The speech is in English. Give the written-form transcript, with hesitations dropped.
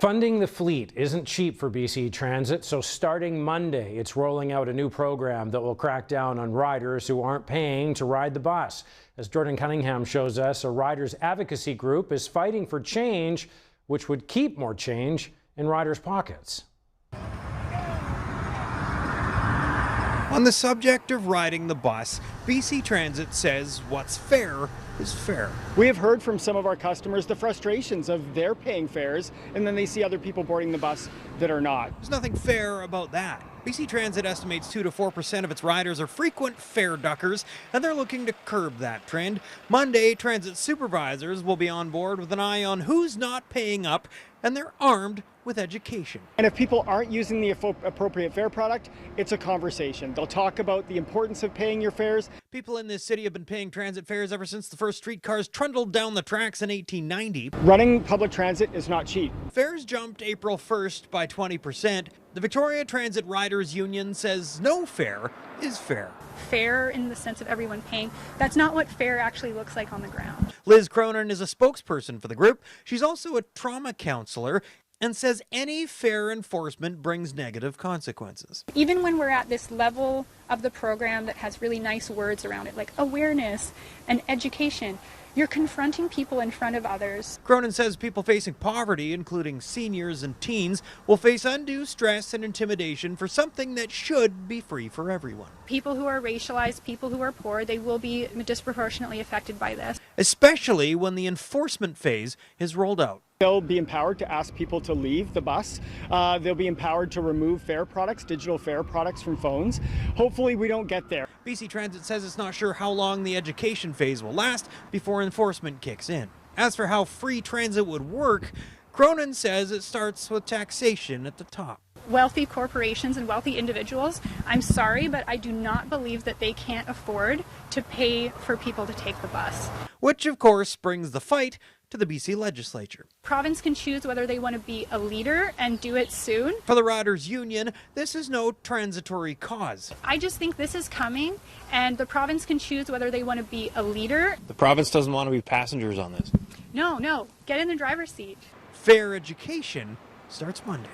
Funding the fleet isn't cheap for BC Transit, so starting Monday, it's rolling out a new program that will crack down on riders who aren't paying to ride the bus. As Jordan Cunningham shows us, a riders advocacy group is fighting for change, which would keep more change in riders' pockets. On the subject of riding the bus, BC Transit says what's fair is fair. We have heard from some of our customers the frustrations of their paying fares and then they see other people boarding the bus that are not. There's nothing fair about that. BC Transit estimates 2 to 4% of its riders are frequent fare duckers, and they're looking to curb that trend. Monday, transit supervisors will be on board with an eye on who's not paying up, and they're armed with education. And if people aren't using the appropriate fare product, it's a conversation. They'll talk about the importance of paying your fares. People in this city have been paying transit fares ever since the first streetcars trundled down the tracks in 1890. Running public transit is not cheap. Fares jumped April 1st by 20%. The Victoria Transit Riders Union says no fare is fair. Fair in the sense of everyone paying. That's not what fair actually looks like on the ground. Liz Cronin is a spokesperson for the group. She's also a trauma counselor and says any fare enforcement brings negative consequences. Even when we're at this level of the program that has really nice words around it, like awareness and education, you're confronting people in front of others. Cronin says people facing poverty, including seniors and teens, will face undue stress and intimidation for something that should be free for everyone. People who are racialized, people who are poor, they will be disproportionately affected by this. Especially when the enforcement phase is rolled out. They'll be empowered to ask people to leave the bus. They'll be empowered to remove fare products, digital fare products from phones. Hopefully we don't get there. BC Transit says it's not sure how long the education phase will last before enforcement kicks in. As for how free transit would work, Cronin says it starts with taxation at the top. Wealthy corporations and wealthy individuals, I'm sorry, but I do not believe that they can't afford to pay for people to take the bus. Which, of course, brings the fight to the BC legislature. Province can choose whether they want to be a leader and do it soon. For the Riders Union, this is no transitory cause. I just think this is coming, and the province can choose whether they want to be a leader. The province doesn't want to be passengers on this. No, get in the driver's seat. Fair education starts Monday.